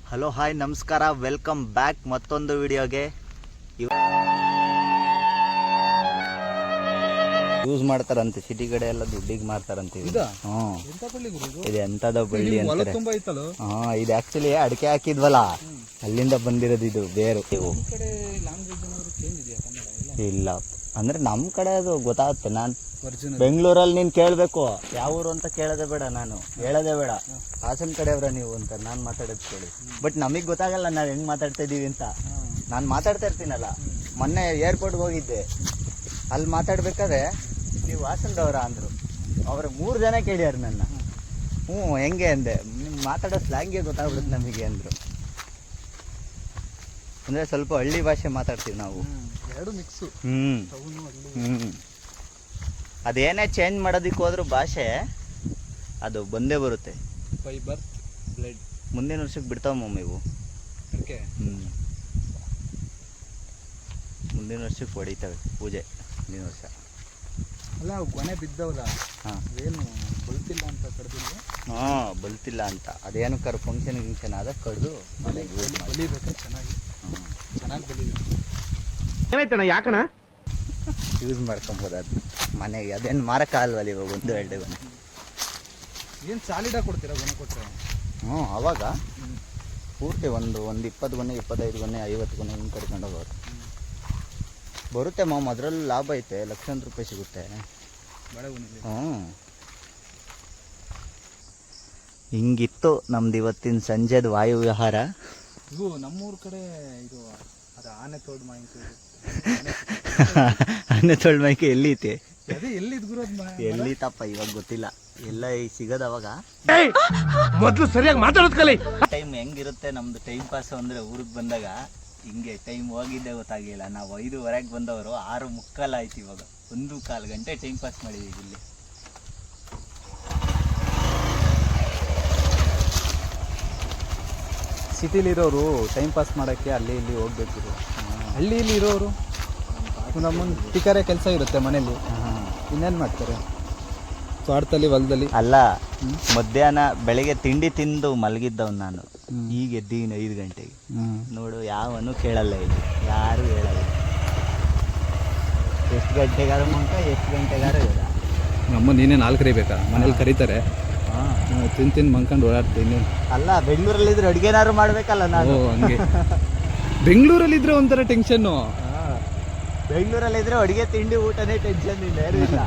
Hello hi ನಮಸ್ಕಾರ, welcome back ಮತ್ತೊಂದು ವಿಡಿಯೋಗೆ. ಯೂಸ್ ಮಾಡ್ತಾರಂತೆ ಸಿಟಿ ಕಡೆ ಎಲ್ಲ ದುಡ್ಡಿಗೆ ಮಾರ್ತಾರಂತೆ. ಇದು ಎಂತದ ಬಳ್ಳಿ ಅಂತಾರೆ. ಇದು ಆಕ್ಚುಲಿ ಅಡಿಕೆ ಹಾಕಿದ್ವಲ್ಲ ಅಲ್ಲಿಂದ ಬಂದಿರೋದು ಇದು ಬೇರು. ಇಲ್ಲ ಅಂದ್ರೆ ನಮ್ ಕಡೆ ಅದು ಗೊತ್ತಾಗುತ್ತೆ. ನಾನು ಬೆಂಗಳೂರಲ್ಲಿ ನೀನ್ ಕೇಳ್ಬೇಕು ಯಾವ ಊರು ಅಂತ ಕೇಳೋದೇ ಬೇಡ, ನಾನು ಹೇಳೋದೇ ಬೇಡ. ಹಾಸನ ಕಡೆಯವ್ರ ನೀವು ಅಂತ ನಾನು ಮಾತಾಡೋದು ಕೇಳಿ. ಬಟ್ ನಮಗ್ ಗೊತ್ತಾಗಲ್ಲ ನಾವ್ ಹೆಂಗ್ ಮಾತಾಡ್ತಾ ಇದೀವಿ ಅಂತ. ನಾನು ಮಾತಾಡ್ತಾ ಇರ್ತೀನಲ್ಲ, ಮೊನ್ನೆ ಏರ್ಪೋರ್ಟ್ಗೆ ಹೋಗಿದ್ದೆ, ಅಲ್ಲಿ ಮಾತಾಡ್ಬೇಕಾದ್ರೆ ನೀವು ಹಾಸನದವ್ರ ಅಂದ್ರು. ಅವ್ರ 3 ಜನ ಕೇಳ್ಯಾರ ನನ್ನ. ಹೆಂಗೆ ಅಂದೆ, ನಿಮ್ ಮಾತಾಡೋ ಸ್ಲ್ಯಾಂಗೇ ಗೊತ್ತಾಗ್ಬಿಡುತ್ತೆ ನಮಗೆ ಅಂದ್ರು. ಅಂದ್ರೆ ಸ್ವಲ್ಪ ಹಳ್ಳಿ ಭಾಷೆ ಮಾತಾಡ್ತೀವಿ ನಾವು. ಅದೇನೇ ಚೇಂಜ್ ಮಾಡೋದಕ್ಕೆ ಹೋದ್ರು ಭಾಷೆ ಅದು ಬಂದೇ ಬರುತ್ತೆ. ಮುಂದಿನ ವರ್ಷಕ್ಕೆ ಬಿಡ್ತಾವ ಮಮ್ಮಿ ಇವು. ಮುಂದಿನ ವರ್ಷಕ್ಕೆ ಹೊಡಿತವೆ ಪೂಜೆ. ಮುಂದಿನ ವರ್ಷ ಅಲ್ಲ ಕೊನೆ ಬಿದ್ದವಲ್ಲ, ಏನು ಬಲ್ತಿಲ್ಲ ಅಂತ ಕಡ್ದಿಲ್ಲ. ಬಲ್ತಿಲ್ಲ ಅಂತ ಅದೇನು ಫಂಕ್ಷನ್ ಗಿಂಕ್ಷನ್ ಆದ ಕಡ್ದು ಮನೆಗೆ ಬಲಿಬೇಕು. ಚೆನ್ನಾಗಿ ಬಲಿಬೇಕು. ಏನಾಯ್ತಣ್ಣ, ಯಾಕಣ ಯೂಸ್ ಮಾಡ್ಕೊಬೋದು ಅದು ಮನೆಗೆ. ಅದೇನು ಮಾರಕ್ಕಾಗಲ್ವಲ್ಲ ಇವಾಗ 1-2 ಗೊನೆ. ಏನು ಸಾಲಿಡಾಗಿ ಕೊಡ್ತೀರಾ ಗೊನೆ ಕೊಟ್ಟರೆ? ಅವಾಗ ಪೂರ್ತಿ ಒಂದು 20 ಗೊನೆ, 25 ಗೊನೆ, 50 ಗೊನೆ ಹಿಂಗೆ ಕರ್ಕೊಂಡು ಹೋಗೋರು. ಬರುತ್ತೆ ಮಾಮ್, ಅದರಲ್ಲೂ ಲಾಭ ಐತೆ. ಲಕ್ಷಾಂತರ ರೂಪಾಯಿ ಸಿಗುತ್ತೆ. ಹಿಂಗಿತ್ತು ನಮ್ದು ಇವತ್ತಿನ ಸಂಜೆದ ವಾಯು ವಿಹಾರ. ಇದು ನಮ್ಮೂರ ಕಡೆ ಇದು ಅದು ಆನೆ ತೋಡ್ ಮಾಹಿತಿ. ಆನೆ ತೋಳ್ ಮೈಕೆ ಎಲ್ಲಿ ಐತಿ? ಎಲ್ಲಿ ತಪ್ಪ ಇವಾಗ ಗೊತ್ತಿಲ್ಲ. ಎಲ್ಲ ಸಿಗದ ಅವಾಗ. ಮೊದ್ಲು ಸರಿಯಾಗಿ ಮಾತಾಡೋದ್ ಕಲಿ. ಟೈಮ್ ಹೆಂಗಿರುತ್ತೆ ನಮ್ದು ಟೈಮ್ ಪಾಸ್ ಅಂದ್ರೆ ಊರಿಗೆ ಬಂದಾಗ ಹಿಂಗೆ ಟೈಮ್ ಹೋಗಿದ್ದೆ ಗೊತ್ತಾಗಿಲ್ಲ. ನಾವು 5:15 ಬಂದವರು 6:45 ಆಯ್ತು. ಇವಾಗ 1-1/4 ಗಂಟೆ ಟೈಮ್ ಪಾಸ್ ಮಾಡಿದೀವಿ ಇಲ್ಲಿ. ಸಿಟಿಲಿರೋರು ಟೈಮ್ ಪಾಸ್ ಮಾಡೋಕ್ಕೆ ಅಲ್ಲಿ ಇಲ್ಲಿ ಹೋಗ್ಬೇಕಿರು. ಹಳ್ಳಿಲಿ ಇರೋರು ನಮ್ಮೊಂದು ಟಿಕರೆ ಕೆಲಸ ಇರುತ್ತೆ ಮನೇಲಿ, ಇನ್ನೇನು ಮಾಡ್ತಾರೆ? ತೋಟದಲ್ಲಿ ಹೊಲದಲ್ಲಿ. ಅಲ್ಲ, ಮಧ್ಯಾಹ್ನ ಬೆಳಗ್ಗೆ ತಿಂಡಿ ತಿಂದು ಮಲಗಿದ್ದವ್ ನಾನು. ಈಗ ಎದ್ದೀನ 5 ಗಂಟೆಗೆ. ನೋಡು, ಯಾವನು ಕೇಳಲ್ಲ ಇಲ್ಲಿ, ಯಾರು ಹೇಳಲ್ಲ. ಎಷ್ಟು ಗಂಟೆಗಾರ ಮಂಕ, ಎಷ್ಟು ಗಂಟೆಗಾರ ಇಲ್ಲ. ಅಮ್ಮ ನೀನೇ 4 ಬೇಕಾ? ಮನೇಲಿ ಕರೀತಾರೆ, ತಿಂದು ಮಂಕೊಂಡು ಓಡಾಡ್ತೀನಿ. ಅಲ್ಲ, ಬೆಂಗಳೂರಲ್ಲಿದ್ರೆ ಅಡುಗೆನಾರು ಮಾಡ್ಬೇಕಲ್ಲ ನಾನು. ಹಂಗೆ ಬೆಂಗಳೂರಲ್ಲಿದ್ರೆ ಒಂಥರ ಟೆನ್ಷನ್ನು. ಬೆಂಗಳೂರಲ್ಲಿದ್ರೆ ಅಡುಗೆ ತಿಂಡಿ ಊಟನೇ ಟೆನ್ಷನ್ ಇಲ್ಲ, ಯಾರು ಇಲ್ಲ.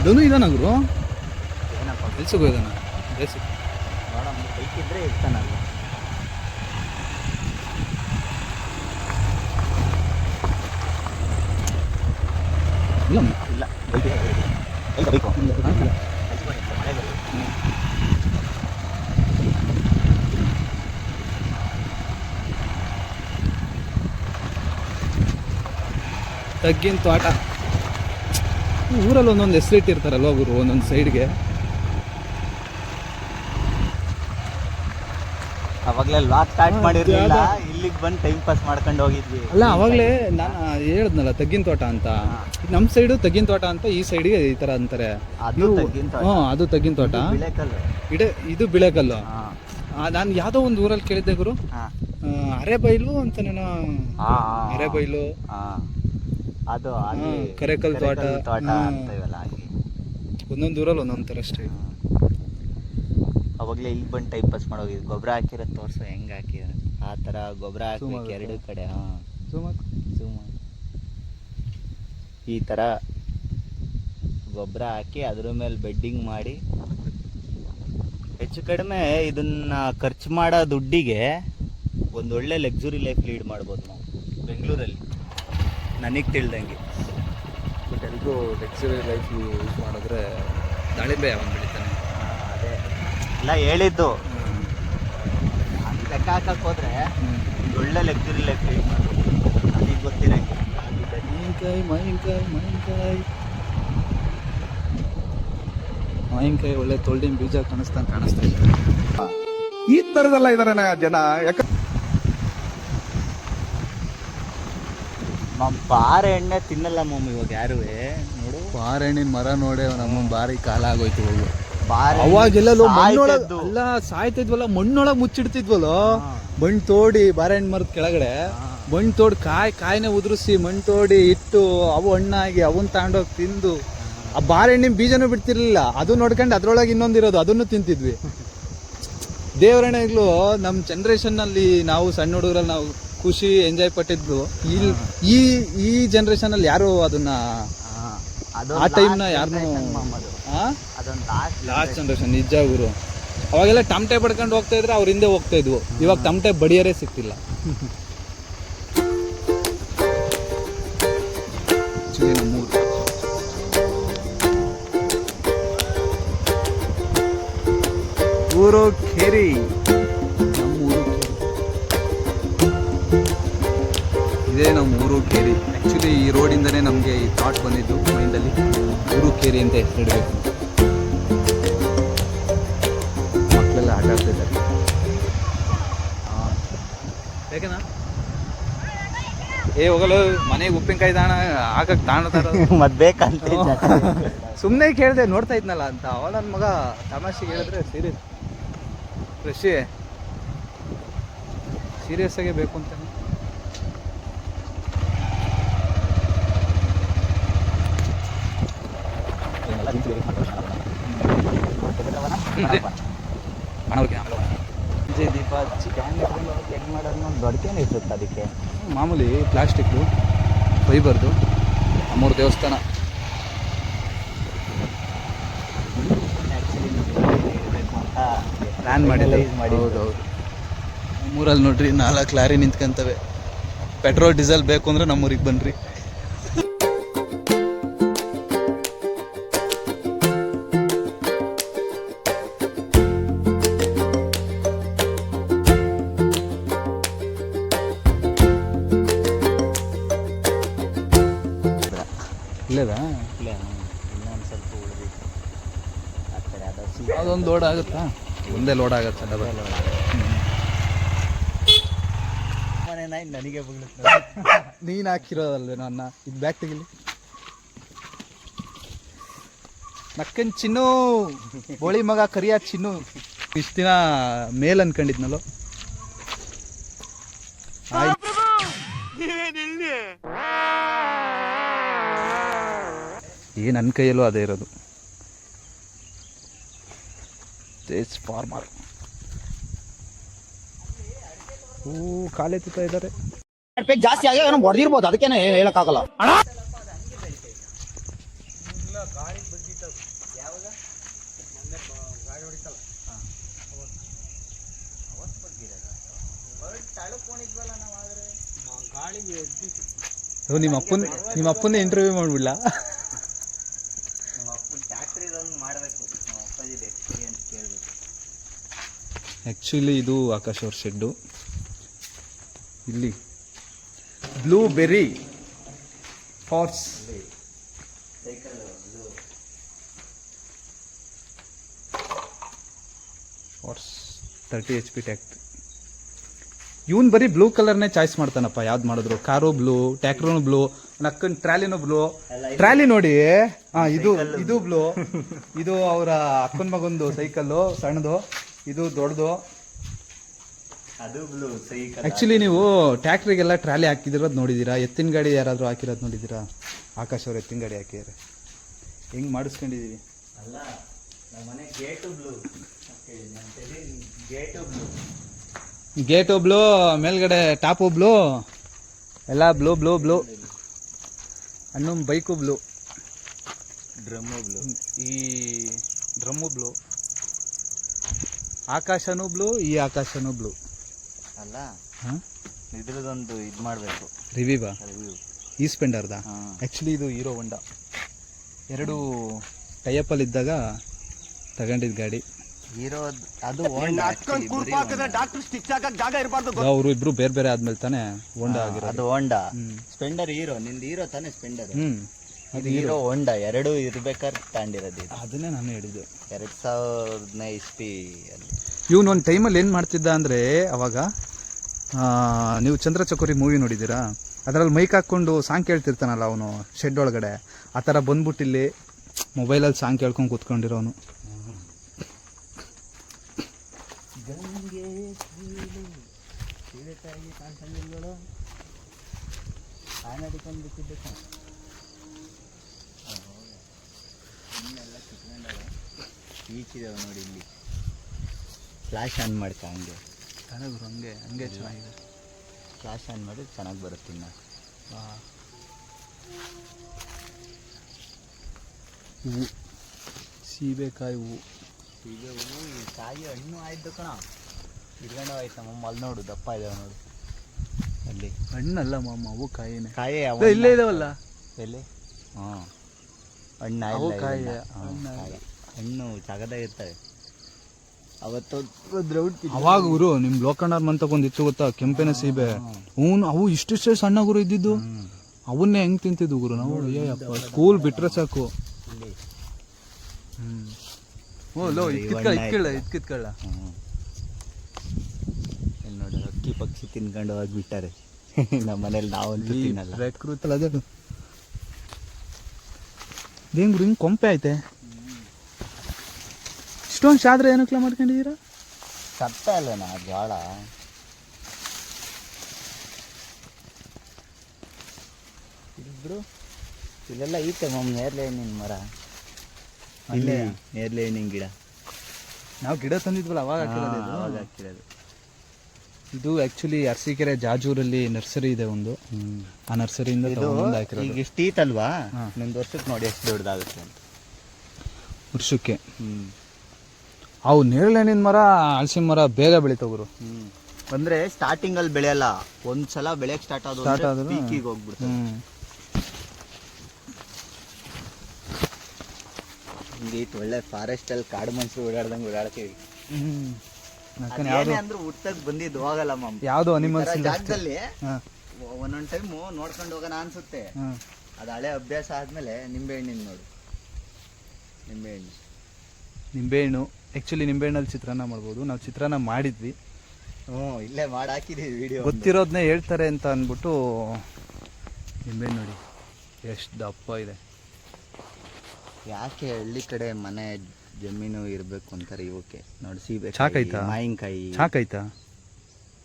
ಧನು ಇದಾನ ಗುರು? ಏನಪ್ಪ ಕೆಲ್ಸಕ್ಕೆ ಹೋಯ್ದಾನ? ನೋಡಮ್ಮ, ಬೈಕ್ ಇದ್ರೆ ಇರ್ತಾನಲ್ಲ. ಇಲ್ಲ ಬೈಕು ತಗ್ಗಿನ ತೋಟ. ಊರಲ್ಲಿ ಒಂದೊಂದು ಹೆಸರಿಟ್ಟಿರ್ತಾರಲ್ವ ಗುರು, ಒಂದೊಂದು ಸೈಡ್ಗೆ. ಅವಾಗಲೇ ಲಾಕ್ ಸ್ಟಾರ್ಟ್ ಮಾಡಿರ್ಲಿಲ್ಲ, ಇಲ್ಲಿಗೆ ಬಂದು ಟೈಮ್ ಪಾಸ್ ಮಾಡ್ಕೊಂಡು ಹೋಗಿದ್ವಿ. ಅಲ್ಲ, ಅವಾಗಲೇ ನಾನು ಹೇಳಿದ್ನಲ್ಲ ತಗ್ಗಿನ ತೋಟ ಅಂತ. ನಮ್ಮ ಸೈಡು ತಗ್ಗಿನ ತೋಟ ಅಂತ, ಈ ಸೈಡ್ಗೆ ಈ ಥರ ಅಂತಾರೆ. ಅದು ತಗ್ಗಿನ ತೋಟ. ಅದು ತಗ್ಗಿನ ತೋಟ. ಇದು ಬಿಳೆಕಲ್ಲು. ನಾನು ಯಾವುದೋ ಒಂದು ಊರಲ್ಲಿ ಕೇಳಿದ್ದೆ ಗುರು, ಅರೆಬೈಲು ಅಂತ. ನಾನು ಅರೆಬೈಲು, ಅದು ಕರೆಕಲ್ ತೋಟ ಅಂತೇವಲ್ಲ, ಹಾಗೆ ಒಂದೊಂದು ಊರಲ್ಲಿ ಒಂದೊಂದು ಥರ ಅಷ್ಟೇ. ಅವಾಗಲೇ ಇಲ್ಲಿ ಬಂದು ಟೈಮ್ ಪಾಸ್ ಮಾಡೋಗಿದ್ದು. ಗೊಬ್ಬರ ಹಾಕಿರೋದು ತೋರಿಸು, ಹೆಂಗೆ ಹಾಕಿರೋದು ಆ ಥರ ಗೊಬ್ಬರ ಹಾಕಬೇಕು 2 ಕಡೆ. ಈ ಥರ ಗೊಬ್ಬರ ಹಾಕಿ ಅದ್ರ ಮೇಲೆ ಬೆಡ್ಡಿಂಗ್ ಮಾಡಿ, ಹೆಚ್ಚು ಕಡಿಮೆ ಇದನ್ನ ಖರ್ಚು ಮಾಡೋ ದುಡ್ಡಿಗೆ ಒಂದೊಳ್ಳೆ ಲಕ್ಸುರಿ ಲೈಫ್ ಲೀಡ್ ಮಾಡ್ಬೋದು ನಾವು ಬೆಂಗಳೂರಲ್ಲಿ, ನನಗೆ ತಿಳಿದಂಗೆ. ಬಟ್ ಎಲ್ರಿಗೂ ಲಕ್ಸುರಿ ಲೈಫ್ ಯೂಸ್ ಮಾಡಿದ್ರೆ ದಾಳಿಂಬೆ ಅವನು ಬೆಳಿತಾನೆ. ಅದೇ ಎಲ್ಲ ಹೇಳಿದ್ದು. ಅದು ಲೆಕ್ಕ ಹಾಕಕ್ಕೆ ಹೋದ್ರೆ ಒಳ್ಳೆ ಲಕ್ಸುರಿ ಲೈಫ್ ಲೀಡ್ ಮಾಡ್ಬೋದು. ನನಗೆ ಗೊತ್ತಿರಂಗೆ ಮಾವಿನಕಾಯಿ ಒಳ್ಳೆ ತೊಳ್ದಿನ ಬೀಜ ಕಾಣಿಸ್ತಾ ಇದೆ. ಈ ತರದೆಲ್ಲ ಇದಾರೆ ಜನ. ಯಾಕೆ ಬಾರೆ ಎಣ್ಣೆ ತಿನ್ನಲ್ಲ ಮಮ್ಮಿ ಇವಾಗ ಯಾರು. ನೋಡು, ಬಾರೆ ಹಣ್ಣಿನ ಮರ ನೋಡಿ ನಮ್ಮಮ್ಮ ಭಾರಿ ಕಾಲ ಆಗೋಯ್ತು. ಹೋಗು ಅವಾಗೆಲ್ಲ ಮಣ್ಣೊಳಗ್ ಅಲ್ಲ ಸಾಯ್ತಿದ್ವಲ್ಲ, ಮಣ್ಣೊಳಗ್ ಮುಚ್ಚಿಡ್ತಿದ್ವಲ್ಲ, ಮಣ್ಣು ತೋಡಿ ಬಾಳೆಹಣ್ಣು ಮರದ ಕೆಳಗಡೆ ಮಣ್ಣು ತೋಡಿ ಕಾಯಿನೇ ಉದುರಿಸಿ ಮಣ್ಣು ತೋಡಿ ಇಟ್ಟು ಅವು ಹಣ್ಣಾಗಿ ಅವನ್ ತಗೊಂಡೋಗಿ ತಿಂದು ಆ ಬಾಳೆಹಣ್ಣಿನ ಬೀಜನೂ ಬಿಡ್ತಿರ್ಲಿಲ್ಲ, ಅದು ನೋಡ್ಕೊಂಡು ಅದ್ರೊಳಗೆ ಇನ್ನೊಂದಿರೋದು ಅದನ್ನು ತಿಂತಿದ್ವಿ. ದೇವರಣೆಗಳು ನಮ್ಮ ಜನ್ರೇಷನ್ನಲ್ಲಿ ನಾವು ಸಣ್ಣ ಹುಡುಗರಲ್ಲಿ ನಾವು ಖುಷಿ ಎಂಜಾಯ್ ಪಟ್ಟಿದ್ದು. ಈ ಜನ್ರೇಷನ್ ಅಲ್ಲಿ ಯಾರು ಅದನ್ನ ಆ ಟೈಮ್ನ ಯಾರನ್ನೂ ಲಾಸ್ಟ್ ಜನ್ರೇಷನ್ ನಿಜ ಗುರು. ಅವಾಗೆಲ್ಲ ಟಮಟೆ ಪಡ್ಕೊಂಡು ಹೋಗ್ತಾ ಇದ್ರೆ ಅವ್ರ ಹಿಂದೆ ಹೋಗ್ತಾ ಇದ್ವು, ಇವಾಗ ಟಮಟೆ ಬಡಿಯರೇ ಸಿಗ್ತಿಲ್ಲ. ಊರು ಖೇರಿ, ಇದೇ ನಮ್ಮ ಊರು ಕೇರಿ. ಆ್ಯಕ್ಚುಲಿ ಈ ರೋಡಿಂದನೇ ನಮಗೆ ಈ ಥಾಟ್ ಬಂದಿದ್ದು ಮೈಂಡಲ್ಲಿ, ಊರು ಕೇರಿ ಅಂತ ಹೆಸರಿಡಬೇಕು. ಮಕ್ಕಳೆಲ್ಲ ಆಟ ಆಡ್ತಿದ್ದಾರೆ. ಬೇಕನಾ ಹೋಗಲು ಮನೆಗೆ ಉಪ್ಪಿನಕಾಯಿ ದಾಣ ಹಾಕಕ್ಕೆ ತಾಣತಾರ ಮತ್ ಬೇಕಂತ ಸುಮ್ಮನೆ ಕೇಳಿದೆ, ನೋಡ್ತಾ ಇದ್ನಲ್ಲ ಅಂತ. ಅವ ನನ್ನ ಮಗ ತಮಾಷೆಗೆ ಹೇಳಿದ್ರೆ ಸೀರಿಯಸ್ ಆಗೇ ಬೇಕು ಅಂತಾನೆ. ದೀಪ ಹೆಂಗ್ ಮಾಡೋದು ದೊಡ್ಕೇನೆ ಇರ್ತದೆ ಅದಕ್ಕೆ. ಮಾಮೂಲಿ ಪ್ಲಾಸ್ಟಿಕ್ದು ಫೈಬರ್ದು 3 ದೇವಸ್ಥಾನ. ಪ್ಲ್ಯಾನ್ ಮಾಡಿಲ್ಲ. ಹೌದೌದು. ನಮ್ಮೂರಲ್ಲಿ ನೋಡ್ರಿ 4 ಲಾರಿ ನಿಂತ್ಕೊಂತವೆ. ಪೆಟ್ರೋಲ್ ಡೀಸೆಲ್ ಬೇಕು ಅಂದ್ರೆ ನಮ್ಮೂರಿಗೆ ಬನ್ನಿರಿ. ಇಲ್ಲದಾ ಇನ್ನೊಂದು ಸ್ವಲ್ಪ ಉಳಿದಿತ್ತು ಆ ಕಡೆ ಅದೊಂದು ಲೋಡ್ ಆಗುತ್ತಾ? ಒಂದೇ ಲೋಡ್ ಆಗುತ್ತೆ. ಮನೆ ನಾಯಿ ನನಗೆ ಬಗ್ಳುತ್ತೆ. ನೀನು ಹಾಕಿರೋದಲ್ವೇ ನನ್ನ ಇದು ಬ್ಯಾಗ್ ತೆಗಿಲಿ. ನಕ್ಕನ್ ಚಿನ್ನು ಬೋಳಿ ಮಗ ಕರಿಯ ಚಿನ್ನು. ಇಷ್ಟು ದಿನ ಮೇಲ್ ಅನ್ಕೊಂಡಿದ್ನಲ್ಲೋ. ನನ್ನ ಕೈಯಲ್ಲೂ ಅದೇ ಇರೋದು. ಫಾರ್ಮರ್ ಕಾಲೆತ್ತುತ್ತಾ ಇದ್ದಾರೆ. ಜಾಸ್ತಿ ಆಗಿ ಹೊಡೆದಿರ್ಬೋದು, ಅದಕ್ಕೇನೆ ಹೇಳಕ್ಕಾಗಲ್ಲ. ನಿಮ್ಮ ಅಪ್ಪನ ಇಂಟರ್ವ್ಯೂ ಮಾಡ್ಬಿಡ್ಲಾ? ಆ್ಯಕ್ಚುಲಿ ಇದು ಆಕಾಶ್ ಅವ್ರ ಶೆಡ್ಡು. ಇಲ್ಲಿ ಬ್ಲೂಬೆರ್ರಿ ಹಾರ್ಸ್ ಹಾರ್ಸ್ 30 HP ಟ್ಯಾಕ್ಟ್ರಿ. ಇವನ್ ಬರೀ ಬ್ಲೂ ಕಲರ್ನೇ ಚಾಯ್ಸ್ ಮಾಡ್ತಾನಪ್ಪ. ಯಾವ್ದು ಮಾಡಿದ್ರು ಕಾರು ಬ್ಲೂ, ಟ್ಯಾಕ್ಟ್ರೂ ಬ್ಲೂ, ನಕ್ಕನ್ ಟ್ರಾಲಿನೂ ಬ್ಲೂ. ಟ್ರಾಲಿ ನೋಡಿ, ಇದು ಬ್ಲೂ. ಇದು ಅವರ ಅಕ್ಕನ ಮಗಂದು ಸೈಕಲ್ಲು ಸಣ್ಣದು, ಇದು ದೊಡ್ಡದು. ಅದು ಬ್ಲೂ ಸೈಕಲ್. ಆ್ಯಕ್ಚುಲಿ ನೀವು ಟ್ಯಾಕ್ಟ್ರಿಗೆಲ್ಲ ಟ್ರಾಲಿ ಹಾಕಿದಿರೋದು ನೋಡಿದ್ದೀರಾ? ಎತ್ತಿನ ಗಾಡಿ ಯಾರಾದರೂ ಹಾಕಿರೋದು ನೋಡಿದ್ದೀರಾ? ಆಕಾಶ್ ಅವ್ರು ಎತ್ತಿನ ಗಾಡಿ ಹಾಕಿದ್ದಾರೆ. ಹೆಂಗೆ ಮಾಡಿಸ್ಕೊಂಡಿದ್ದೀವಿ ಅಲ್ಲ, ನಮ್ಮ ಮನೆ ಗೇಟು ಬ್ಲೂ. ಗೇಟು ಬ್ಲೂ, ಮೇಲ್ಗಡೆ ಟಾಪು ಬ್ಲೂ, ಎಲ್ಲ ಬ್ಲೂ ಬ್ಲೂ ಬ್ಲೂ. ಅನ್ನೊಂದು ಬೈಕು ಬ್ಲೂ, ಡ್ರಮ್ಮು ಬ್ಲೂ, ಈ ಡ್ರಮ್ಮು ಬ್ಲೂ, ಆಕಾಶನೂ ಬ್ಲೂ, ಈ ಆಕಾಶನೂ ಬ್ಲೂ. ಅಲ್ಲ ಇದ್ರದೊಂದು ಇದು ಮಾಡಬೇಕು ರಿವ್ಯೂ. ಈ ಸ್ಪೆಂಡರ್ದ ಹಾಂ. ಆ್ಯಕ್ಚುಲಿ ಇದು ಹೀರೋ ಹೊಂಡಾ 2 ಟೈಅಪ್ಪಲ್ಲಿ ಇದ್ದಾಗ ತಗೊಂಡಿದ್ದ ಗಾಡಿ. ಹೀರೋ ಅದು ಅವರು ಇಬ್ರು ಬೇರೆ ಬೇರೆ ಆದ್ಮೇಲೆ ತಾನೇ ಹೋಂಡಾ ಆಗಿರೋದು. ಅದು ಹೋಂಡಾ. ಸ್ಪೆಂಡರ್ ಹೀರೋ, ನಿಂದು ಹೀರೋ ತಾನೇ ಸ್ಪೆಂಡರ್. ಅದು ಹೀರೋ ಹೋಂಡಾ 2 ಇರ್ಬೇಕಾದ್ರೆ ತಗೊಂಡಿರೋದು. ಅದನ್ನೇ ನಾನು ಹೇಳಿದ್ದು. 2000ನೇ ಇಸ್ವಿ ಅಲ್ಲಿ. ಇವನೊಂದು ಟೈಮಲ್ಲಿ ಏನು ಮಾಡ್ತಿದ್ದ ಅಂದರೆ, ಅವಾಗ ನೀವು ಚಂದ್ರಚಕೋರಿ ಮೂವಿ ನೋಡಿದ್ದೀರಾ? ಅದರಲ್ಲಿ ಮೈಕ್ ಹಾಕ್ಕೊಂಡು ಸಾಂಗ್ ಕೇಳ್ತಿರ್ತಾನಲ್ಲ ಅವನು ಶೆಡ್ ಒಳಗಡೆ, ಆ ಥರ ಬಂದ್ಬಿಟ್ಟು ಇಲ್ಲಿ ಮೊಬೈಲಲ್ಲಿ ಸಾಂಗ್ ಕೇಳ್ಕೊಂಡು ಕೂತ್ಕೊಂಡಿರೋನು. ಗಂಗೆ ಸೀಳೆತಾಗಿ ಕಾಣ್ಸಂಗಿಲ್ಗಳು ಆನೆ ಅಡಿಕೊಂಡು ಬಿಟ್ಟಿದ್ದೆ ಇನ್ನೆಲ್ಲ ಕಿತ್ಕೊಂಡಾಗ ಈಚಿದಾವೆ ನೋಡಿ ಇಲ್ಲಿ ಫ್ಲಾಶ್ ಆನ್ ಮಾಡ್ಕ ಹಂಗೆ ಗುರು ಹಂಗೆ ಹಂಗೆ ಚೆನ್ನಾಗಿದೆ. ಫ್ಲಾಶ್ ಆನ್ ಮಾಡಿ ಚೆನ್ನಾಗಿ ಬರುತ್ತೆ ಇನ್ನು. ಹೂವು ಸೀಬೆಕಾಯಿ ಹೂವು. ಈಗ ಹೂವು ಈ ಕಾಯಿ ಹಣ್ಣು ಆಯ್ತು ಕಣ ಇಟ್ಕೊಂಡು ಆಯ್ತು ನಮ್ಮಮ್ಮ ಅಲ್ಲಿ ನೋಡು ದಪ್ಪ ಇದಾವೆ ನೋಡು ಅಲ್ಲಿ ಹಣ್ಣಲ್ಲ ಮಾಮ ಅವು ಕಾಯಿನೇ. ಕಾಯಿ ಇಲ್ಲೇ ಇದಾವಲ್ಲ ಎಲ್ಲಿ ಹಾಂ ಹಣ್ಣು ಅವು ಕಾಯಿ ಹಣ್ಣು ಜಾಗದಾಗ ಇರ್ತವೆ. ಅವತ್ತು ಒಂದು ರೌಂಡ್ ಅವಾಗ ಗುರು ನಿಮ್ ಲೋಕಣ್ಣವ್ರ ಮಂತಕ್ಕೆ ಒಂದು ಇತ್ತು ಗೊತ್ತಾ ಕೆಂಪಿನ ಸೀಬೆ. ಅವು ಇಷ್ಟಿಷ್ಟೇ ಸಣ್ಣ ಗುರು ಇದ್ದಿದ್ದು. ಅವನ್ನೇ ಹೆಂಗ್ ತಿಂತಿದ್ವು ಗುರು ನಾವು. ಅಯ್ಯಪ್ಪ ಸ್ಕೂಲ್ ಬಿಟ್ರೆ ಸಾಕು. ಇಲ್ಲಿ ಓ ಲೋ ಇದ್ಕಿತ್ಕೊಳ್ಳ ಇಲ್ಲಿ ನೋಡಿ ಅಕ್ಕಿ ಪಕ್ಷಿ ತಿನ್ಕೊಂಡು ಹೋಗ್ಬಿಟ್ಟಾರೆ. ನಮ್ಮ ಮನೇಲಿ ನಾವಂತೂ ತಿನ್ನಲ್ಲ. ಪ್ರಕೃತಿ ಅದು ದೇಂಗ್ ಗುರು ಹಿಂಗ್ ಕೊಂಪೆ ಐತೆ. ಇಷ್ಟೊಂದು ಶಾದ್ರೆ ಏನಕ್ಲ ಮಾಡ್ಕೊಂಡಿದ್ದೀರಾ? ಸತ್ತ ಅಲ್ಲನಾ ಜೋಳ ಇಬ್ರು ಇಲ್ಲೆಲ್ಲ ಐತೆ ಮಮ್ಮ ನೇರ್ಲೆ ಹಣ್ಣಿನ ಮರ. ಇಲ್ಲೇ ನೇರ್ಲೆ ಹಣ್ಣಿನ ಗಿಡ ನಾವು ಗಿಡ ತಂದಿದ್ವಲ್ಲ ಅವಾಗ ಅವಾಗ ಹಾಕಿರೋದು. ಇದು ಆಕ್ಚುಲಿ ಅರಸೀಕೆರೆ ಜಾಜೂರಲ್ಲಿ ನರ್ಸರಿ ಇದೆ ಒಂದು. ಆ ನರ್ಸರಿಯಿಂದ ಹಾಕಿರೋದು. ಈಗ ಇಷ್ಟು ಈತಲ್ವಾ ನಿಮ್ದು ವರ್ಷಕ್ಕೆ ನೋಡಿ ಎಷ್ಟು ದೊಡ್ಡದಾಗುತ್ತೆ ಅಂತ. ವರ್ಷಕ್ಕೆ ಅವು ನೇರಳೆ ಹಣ್ಣಿನ ಮರ ಹಲಸಿನ ಮರ ಬೇಗ ಬೆಳಿತಾವ್ರು. ಅಂದ್ರೆ ಸ್ಟಾರ್ಟಿಂಗ್ ಅಲ್ಲಿ ಬೆಳೆಯಲ್ಲ, ಒಂದ್ಸಲ ಬೆಳೆಯಕ್ ಸ್ಟಾರ್ಟ್ ಆದ್ರೆ ಪೀಕಿಗೆ ಹೋಗ್ಬಿಡ್ತಾರೆ. ಹಿಂಗೆ ಒಳ್ಳೆ ಫಾರೆಸ್ಟ್ ಅಲ್ಲಿ ಕಾಡು ಮನುಷ್ಯರು ಓಡಾಡ್ದಂಗೆ ಓಡಾಡ್ತೀವಿ. ಅಂದ್ರೆ ಹುಟ್ಟಕ್ ಬಂದಿದ್ದು ಹೋಗಲ್ಲ ಮಮ್ಮ. ಯಾವ್ದು ಅನಿಮಲ್ಸ್ ಜಾಗದಲ್ಲಿ ಒಂದೊಂದ್ ಟೈಮ್ ನೋಡ್ಕೊಂಡು ಹೋಗೋಣ ಅನ್ಸುತ್ತೆ. ಅದು ಹಳೆ ಅಭ್ಯಾಸ ಆದ್ಮೇಲೆ ನಿಂಬೆಹಣ್ಣಿನ ನೋಡು. ನಿಂಬೆಹಣ್ಣು ಆಕ್ಚುಲಿ ನಿಂಬೆಹಣ್ಣಲ್ಲಿ ಚಿತ್ರಾನ್ನ ಮಾಡ್ಬೋದು. ನಾವು ಚಿತ್ರಾನ್ನ ಮಾಡಿದ್ವಿ. ಇಲ್ಲೇ ಮಾಡಿ ಹಾಕಿದೀವಿ ವಿಡಿಯೋ. ಗೊತ್ತಿರೋದನ್ನೇ ಹೇಳ್ತಾರೆ ಅಂತ ಅಂದ್ಬಿಟ್ಟು ನಿಂಬೆಹಣ್ಣು ನೋಡಿ ಎಷ್ಟು ದಪ್ಪ ಇದೆ. ಯಾಕೆ ಹಳ್ಳಿ ಕಡೆ ಮನೆ ಜಮೀನು ಇರಬೇಕು ಅಂತಾರೆ ಇವಕ್ಕೆ ನೋಡಿ. ಸೀಬೆ ಚಾಕೈತಾ ಮಾವಿನಕಾಯಿ ಚಾಕೈತಾ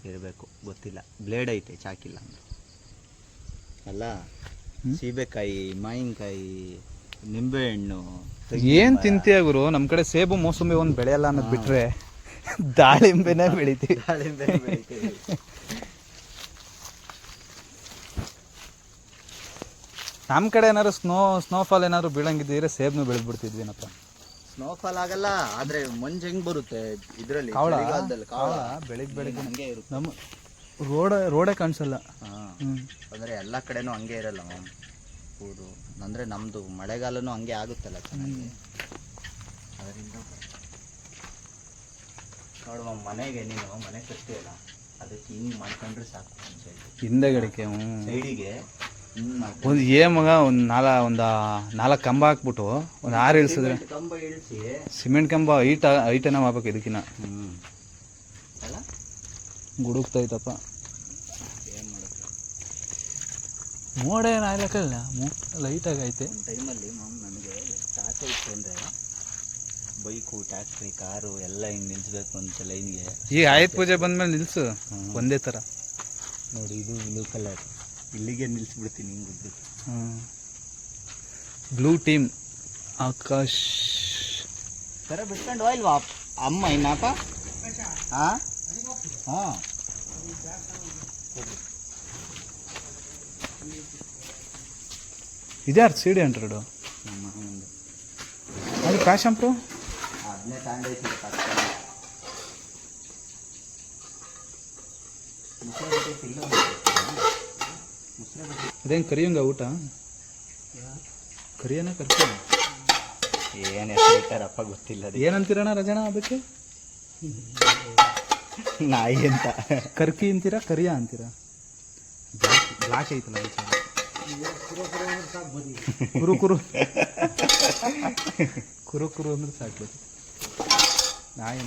ಇರಬೇಕು ಗೊತ್ತಿಲ್ಲ. ಬ್ಲೇಡ್ ಐತೆ ಚಾಕಿಲ್ಲ ಅಂದ್ರೆ ಅಲ್ಲ. ಸೀಬೆಕಾಯಿ ಮಾವಿನಕಾಯಿ ನಿಂಬೆಹಣ್ಣು ಏನ್ ತಿಂತೀಯ ಗುರು? ನಮ್ ಕಡೆ ಸೇಬು ಮೋಸಂಬಿ ಒಂದ್ ಬೆಳೆಯಲ್ಲ ಅನ್ನೋದು ಬಿಟ್ರೆ ದಾಳಿಂಬೆನೇ ಬೆಳಿತೀವಿ. ನಮ್ ಕಡೆ ಏನಾದ್ರು ಸ್ನೋಫಾಲ್ ಏನಾದ್ರು ಬೀಳಂಗಿದ್ರೆ ಸೇಬ್ನು ಬೆಳೆದ್ಬಿಡ್ತಿದ್ವಿನಪ್ಪ. ಸ್ನೋಫಾಲ್ ಆಗಲ್ಲ ಆದ್ರೆ ಮಂಜು ಹೆಂಗ್ ಬರುತ್ತೆ ಇದ್ರಲ್ಲಿ ಬೆಳಿಗ್ಗೆ ಹಂಗೆ ಇರುತ್ತೆ. ನಮ್ಮ ರೋಡೇ ಕಾಣಿಸಲ್ಲ. ಅಂದ್ರೆ ಎಲ್ಲಾ ಕಡೆನೂ ಹಂಗೆ ಇರಲ್ಲ ಊರು. ಅಂದ್ರೆ ನಮ್ದು ಮಳೆಗಾಲನು ಹಂಗೆ ಆಗುತ್ತಲ್ಲ ಚೆನ್ನಾಗಿ. ಅದರಿಂದ ನೋಡುವ ಮನೆಗೆ ನೀನು ಮನೆ ಕಟ್ತೀಯಲ್ಲ ಅದಕ್ಕೆ ಹಿಂಗ್ ಮಾಡ್ಕೊಂಡ್ರೆ ಸಾಕು. ಹಿಂದೆಗಡಿಕೆ ಸೈಡಿಗೆ ಒಂದು ಮಗ ಒಂದು 4 ಕಂಬ ಹಾಕ್ಬಿಟ್ಟು ಒಂದು 6 ಇಳಿಸಿದ್ರೆ ಕಂಬ ಇಳಿಸಿ ಸಿಮೆಂಟ್ ಕಂಬ ಐಟನ ಮಾಡ್ಬೇಕು. ಇದಕ್ಕಿನ್ನ ಅಲ್ಲ ಗುಡುಕ್ತೈತಪ್ಪ. ಏನ್ ಮಾಡುತ್ತೆ ಮೋಡ ಏನು ಆಗ್ಲಕ್ಕಲ್ಲ ಲೈಟಾಗಿ ಐತೆ. ಒಂದು ಟೈಮಲ್ಲಿ ನನಗೆ ಟಾಟ ಇತ್ತು ಅಂದರೆ ಬೈಕು ಟ್ಯಾಕ್ಟ್ರಿ ಕಾರು ಎಲ್ಲ ಹಿಂಗೆ ನಿಲ್ಲಿಸ್ಬೇಕು ಅಂತ ಲೈನ್ಗೆ. ಈಗ ಆಯುಧ ಪೂಜೆ ಬಂದ್ಮೇಲೆ ನಿಲ್ಸು ಒಂದೇ ಥರ ನೋಡಿ. ಇದು ಬ್ಲೂ ಕಲರ್ ಇಲ್ಲಿಗೆ ನಿಲ್ಲಿಸ್ಬಿಡ್ತೀನಿ ಹಿಂಗೆ ಉದ್ದು. ಬ್ಲೂ ಟೀಮ್ ಆಕಾಶ್ ಸರ ಬಿಟ್ಕೊಂಡು ಹೋಯ್ಲ್ವಾ ಅಮ್ಮ ಇನ್ನಪ್ಪ? ಹಾಂ ಹಾಂ ಇದ್ಯಾರು CD100 ಅದು ಪ್ಯಾಷನ್ ಪ್ರೋ ಅದನ್ನೇ ತಗೊಂಡೈತಿ. ಅದೇನು ಕರಿಯಂಗ ಊಟ ಕರಿಯನ ಕರ್ಕ ಏನು ಹೆಸರು ಇಟ್ಟಾರಪ್ಪ ಗೊತ್ತಿಲ್ಲ. ಏನಂತೀರಣ್ಣ ರಜಣ ಅದಕ್ಕೆ? ನಾಯಿ ಅಂತ. ಕರ್ಕಿ ಅಂತೀರಾ ಕರಿಯ ಅಂತೀರಾ? ಬ್ಲಾಕ್ ಐತಲ್ಲ ವಿಚಾರ. ಕುರು ಕುರು ಕುರು ಕುರು ಅಂದ್ರೆ ಸಾಕ್ಬೋದು. ನಾಯಿ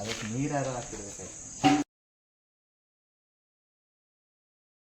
ಅದಕ್ಕೆ ನೀರಾರು ಹಾಕಿರ್ಬೇಕು.